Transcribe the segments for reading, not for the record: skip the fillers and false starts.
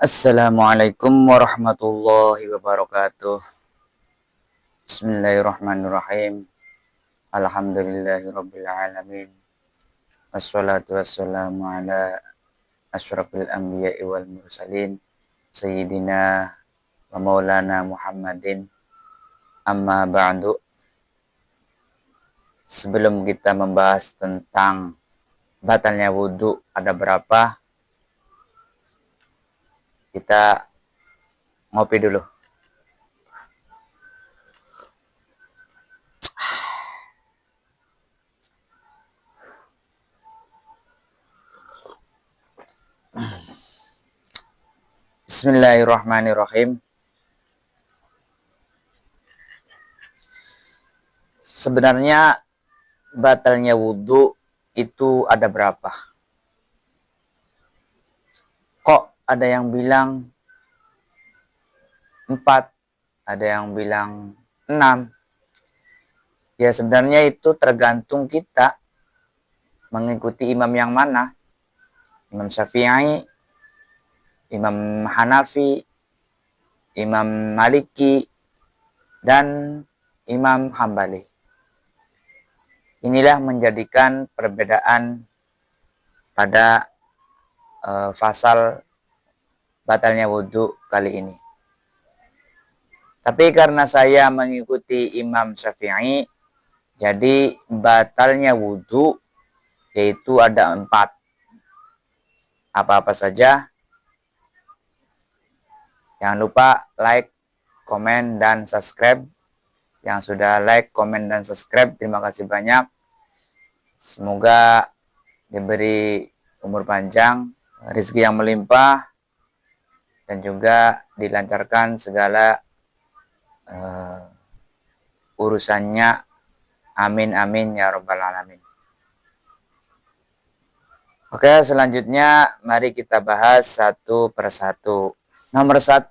Assalamualaikum warahmatullahi wabarakatuh. Bismillahirrahmanirrahim. Alhamdulillahirabbil alamin. Wassalatu wassalamu ala asyrafil anbiya'i wal mursalin sayyidina wa maulana Muhammadin. Amma ba'du. Sebelum kita membahas tentang batalnya wudhu ada berapa, kita ngopi dulu. Bismillahirrahmanirrahim. Sebenarnya batalnya wudhu itu ada berapa? Kok ada yang bilang 4, ada yang bilang 6? Ya sebenarnya itu tergantung kita mengikuti imam yang mana. Imam Syafi'i, Imam Hanafi, Imam Maliki, dan Imam Hambali. Inilah menjadikan perbedaan pada fasal batalnya wudhu kali ini. Tapi karena saya mengikuti Imam Syafi'i, jadi batalnya wudhu yaitu ada 4. Apa-apa saja. Jangan lupa like, komen, dan subscribe. Yang sudah like, komen, dan subscribe, terima kasih banyak. Semoga diberi umur panjang, rezeki yang melimpah, dan juga dilancarkan segala urusannya. Amin amin ya rabbal alamin. Oke, selanjutnya mari kita bahas satu persatu. Nomor 1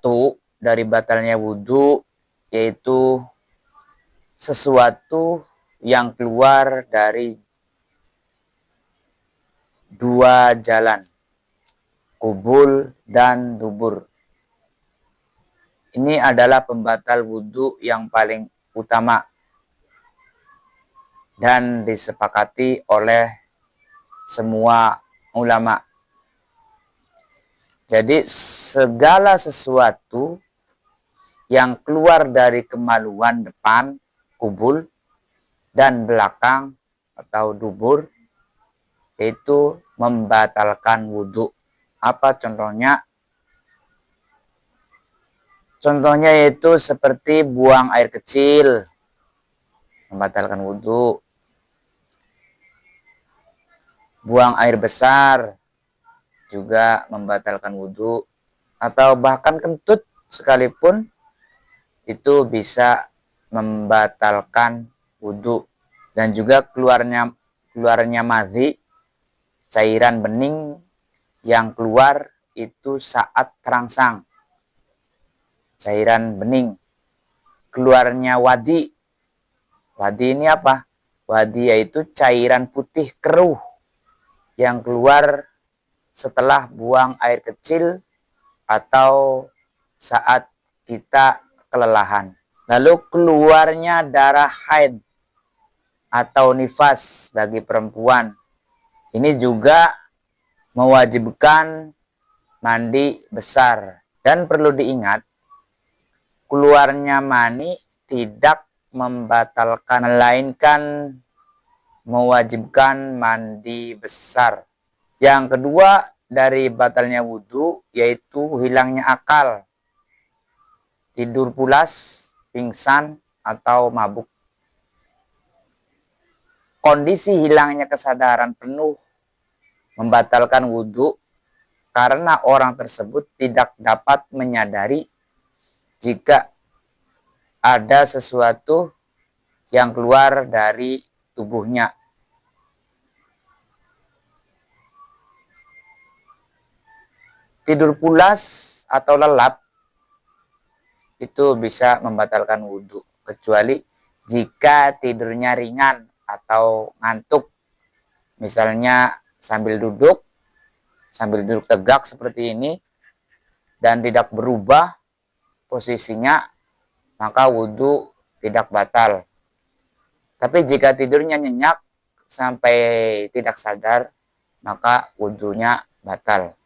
dari batalnya wudhu yaitu sesuatu yang keluar dari 2 jalan, kubul dan dubur. Ini adalah pembatal wudhu yang paling utama dan disepakati oleh semua ulama. Jadi segala sesuatu yang keluar dari kemaluan depan, kubul, dan belakang atau dubur itu membatalkan wudhu. Apa contohnya? Contohnya yaitu seperti buang air kecil, membatalkan wudhu. Buang air besar juga membatalkan wudhu. Atau bahkan kentut sekalipun itu bisa membatalkan wudhu. Dan juga keluarnya madhi, cairan bening yang keluar itu saat terangsang. Cairan bening. Keluarnya wadi. Wadi ini apa? Wadi yaitu cairan putih keruh yang keluar setelah buang air kecil atau saat kita kelelahan. Lalu keluarnya darah haid atau nifas bagi perempuan. Ini juga mewajibkan mandi besar. Dan perlu diingat, keluarnya mani tidak membatalkan, melainkan mewajibkan mandi besar. Yang kedua dari batalnya wudhu yaitu hilangnya akal, tidur pulas, pingsan, atau mabuk. Kondisi hilangnya kesadaran penuh membatalkan wudhu karena orang tersebut tidak dapat menyadari jika ada sesuatu yang keluar dari tubuhnya. Tidur pulas atau lelap itu bisa membatalkan wudhu, kecuali jika tidurnya ringan atau ngantuk. Misalnya sambil duduk tegak seperti ini, dan tidak berubah posisinya, maka wudhu tidak batal. Tapi jika tidurnya nyenyak sampai tidak sadar, maka wudhunya batal.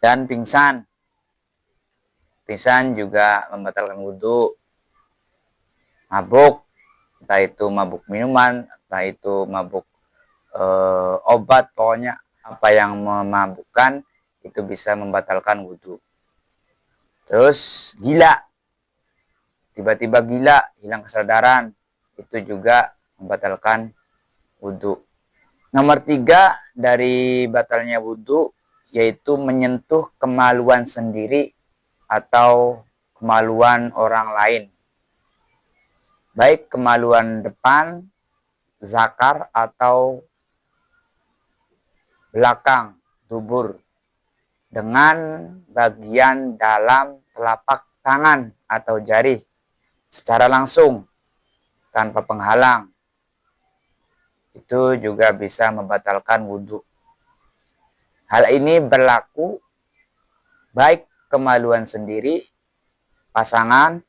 Dan pingsan juga membatalkan wudhu. Mabuk, entah itu mabuk minuman, entah itu mabuk obat, pokoknya apa yang memabukkan itu bisa membatalkan wudhu. Terus gila, tiba-tiba gila, hilang kesadaran, itu juga membatalkan wudhu. Nomor 3 dari batalnya wudhu yaitu menyentuh kemaluan sendiri atau kemaluan orang lain. Baik kemaluan depan, zakar, atau belakang, dubur, dengan bagian dalam telapak tangan atau jari secara langsung tanpa penghalang. Itu juga bisa membatalkan wudhu. Hal ini berlaku baik kemaluan sendiri, pasangan,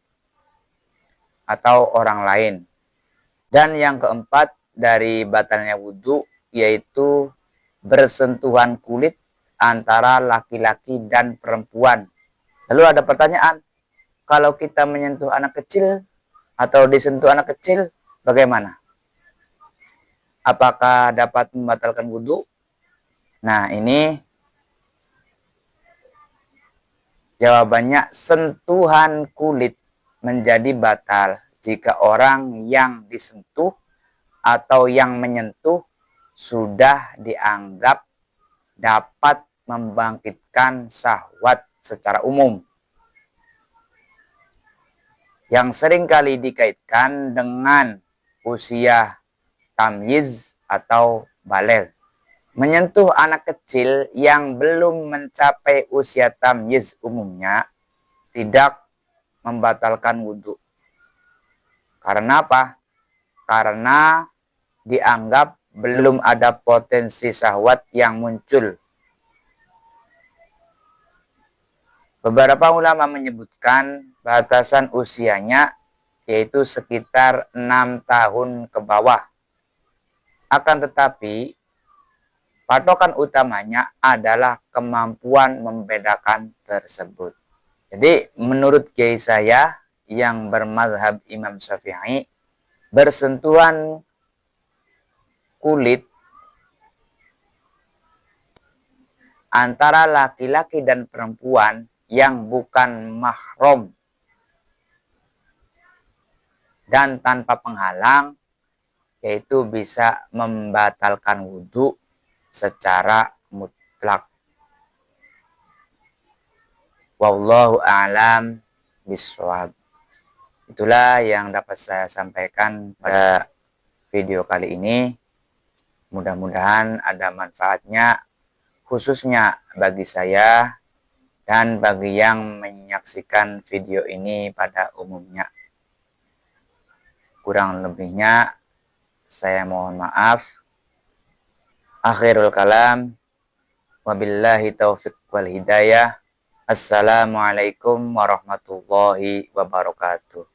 atau orang lain. Dan yang keempat dari batalnya wudhu yaitu bersentuhan kulit antara laki-laki dan perempuan. Lalu ada pertanyaan, kalau kita menyentuh anak kecil atau disentuh anak kecil, bagaimana? Apakah dapat membatalkan wudhu? Nah, ini jawabannya, sentuhan kulit menjadi batal jika orang yang disentuh atau yang menyentuh sudah dianggap dapat membangkitkan syahwat secara umum, yang seringkali dikaitkan dengan usia tamyiz atau baligh. Menyentuh anak kecil yang belum mencapai usia tamyiz umumnya tidak membatalkan wudhu. Karena apa? Karena dianggap belum ada potensi syahwat yang muncul. Beberapa ulama menyebutkan batasan usianya yaitu sekitar 6 tahun ke bawah. Akan tetapi patokan utamanya adalah kemampuan membedakan tersebut. Jadi menurut kiai saya yang bermadzhab Imam Syafi'i, bersentuhan kulit antara laki-laki dan perempuan yang bukan mahram dan tanpa penghalang, yaitu bisa membatalkan wudhu secara mutlak. Wallahu a'lam bishawab. Itulah yang dapat saya sampaikan pada video kali ini. Mudah-mudahan ada manfaatnya, khususnya bagi saya dan bagi yang menyaksikan video ini pada umumnya. Kurang lebihnya saya mohon maaf. Akhirul kalam, wabillahi taufiq wal hidayah. Assalamualaikum warahmatullahi wabarakatuh.